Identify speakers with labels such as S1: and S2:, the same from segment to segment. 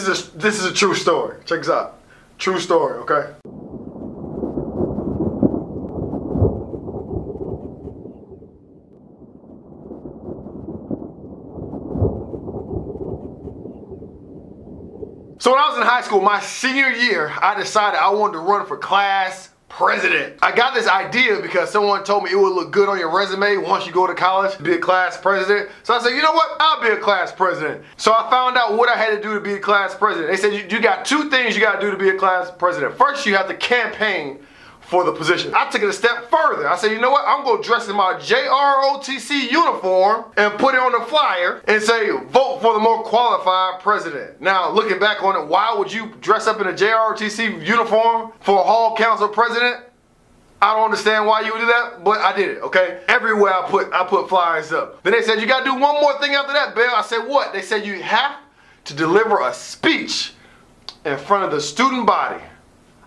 S1: This is a true story. Check this out. True story, okay? So when I was in high school, my senior year, I decided I wanted to run for class president. I got this idea because someone told me it would look good on your resume once you go to college to be a class president. So I said, you know what? I'll be a class president. So I found out what I had to do to be a class president. They said, you got two things you got to do to be a class president. First, you have to campaign for the position. I took it a step further. I said, you know what? I'm going to dress in my JROTC uniform and put it on the flyer and say, vote for the more qualified president. Now, looking back on it, why would you dress up in a JROTC uniform for a hall council president? I don't understand why you would do that, but I did it, okay? Everywhere I put flyers up. Then they said, you got to do one more thing after that, Bill. I said, what? They said, you have to deliver a speech in front of the student body.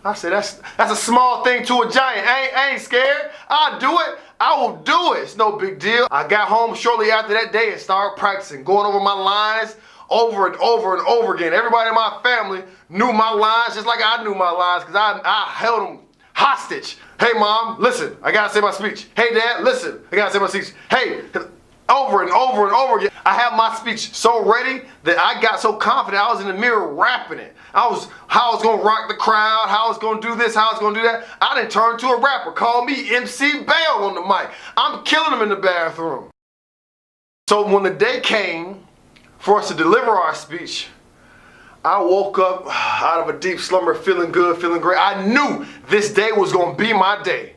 S1: I said, that's a small thing to a giant. I ain't scared. I'll do it. I will do it. It's no big deal. I got home shortly after that day and started practicing, going over my lines over and over and over again. Everybody in my family knew my lines just like I knew my lines because I held them hostage. Hey, Mom, listen, I got to say my speech. Hey, Dad, listen, I got to say my speech. Hey, over and over and over again. I had my speech so ready that I got so confident I was in the mirror rapping it. How I was gonna rock the crowd, how I was gonna do this, how I was gonna do that. I done turned to a rapper. Call me MC Bell on the mic. I'm killing them in the bathroom. So when the day came for us to deliver our speech, I woke up out of a deep slumber feeling good, feeling great. I knew this day was gonna be my day.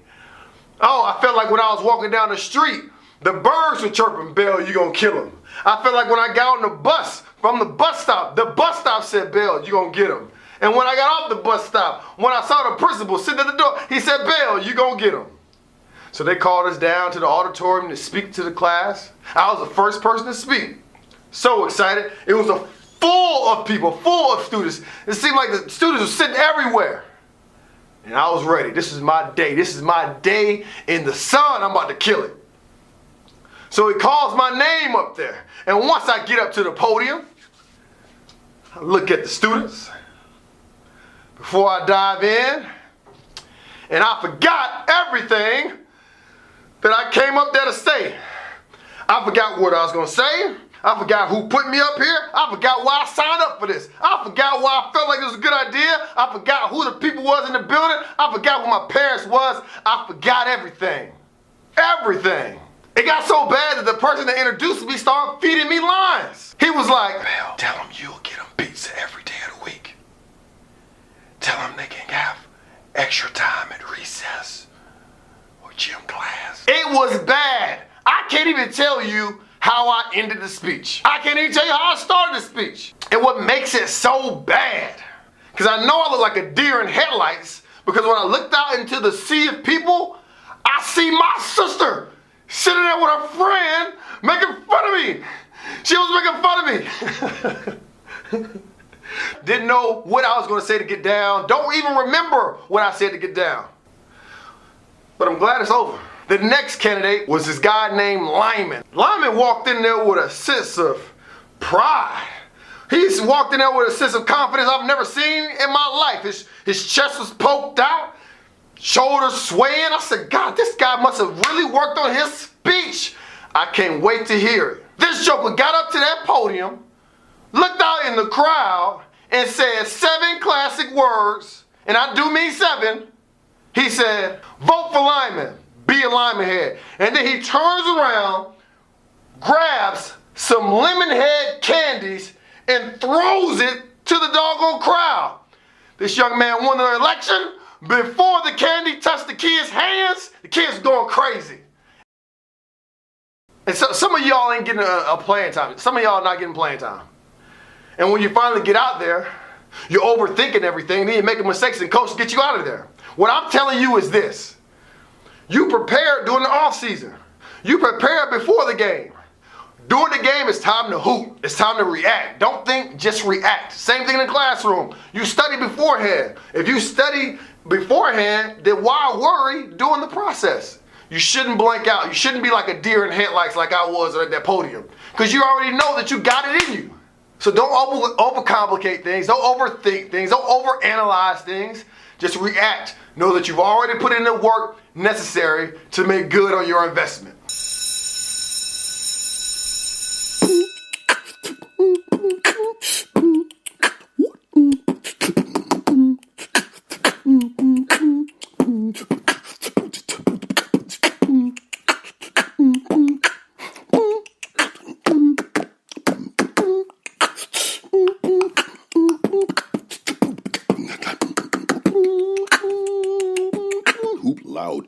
S1: Oh, I felt like when I was walking down the street, the birds were chirping, Bell, you gonna kill him. I felt like when I got on the bus from the bus stop said, Bell, you gonna get him. And when I got off the bus stop, when I saw the principal sitting at the door, he said, Bell, you gonna get him. So they called us down to the auditorium to speak to the class. I was the first person to speak. So excited. It was full of people, full of students. It seemed like the students were sitting everywhere. And I was ready. This is my day. This is my day in the sun. I'm about to kill it. So he calls my name up there. And once I get up to the podium, I look at the students before I dive in, and I forgot everything that I came up there to say. I forgot what I was going to say. I forgot who put me up here. I forgot why I signed up for this. I forgot why I felt like it was a good idea. I forgot who the people was in the building. I forgot who my parents was. I forgot everything. Everything. It got so bad that the person that introduced me started feeding me lines. He was like, Bell, tell them you'll get them pizza every day of the week. Tell them they can have extra time at recess or gym class. It was bad. I can't even tell you how I ended the speech. I can't even tell you how I started the speech. And what makes it so bad, because I know I look like a deer in headlights, because when I looked out into the sea of people, I see my sister sitting there with her friend making fun of me. She was making fun of me. Didn't know what I was going to say to get down. Don't even remember what I said to get down. But I'm glad it's over. The next candidate was this guy named Lyman. Lyman walked in there with a sense of pride. He walked in there with a sense of confidence I've never seen in my life. His chest was poked out, shoulders swaying. I said, God, this guy must have really worked on his speech. I can't wait to hear it. This joker got up to that podium, looked out in the crowd, and said 7 classic words, and I do mean 7. He said, vote for Lyman, be a Lyman head. And then he turns around, grabs some lemon head candies, and throws it to the doggone crowd. This young man won the election. Before the candy touched the kids' hands, the kids were going crazy. And so some of y'all ain't getting a playing time. Some of y'all not getting playing time. And when you finally get out there, you're overthinking everything, then you're making mistakes and coach get you out of there. What I'm telling you is this. You prepare during the off season. You prepare before the game. During the game, it's time to hoop. It's time to react. Don't think, just react. Same thing in the classroom. You study beforehand. If you study beforehand, then why worry during the process? You shouldn't blank out. You shouldn't be like a deer in headlights like I was at that podium. Because you already know that you got it in you. So don't overcomplicate things. Don't overthink things. Don't overanalyze things. Just react. Know that you've already put in the work necessary to make good on your investment.
S2: Hoop loud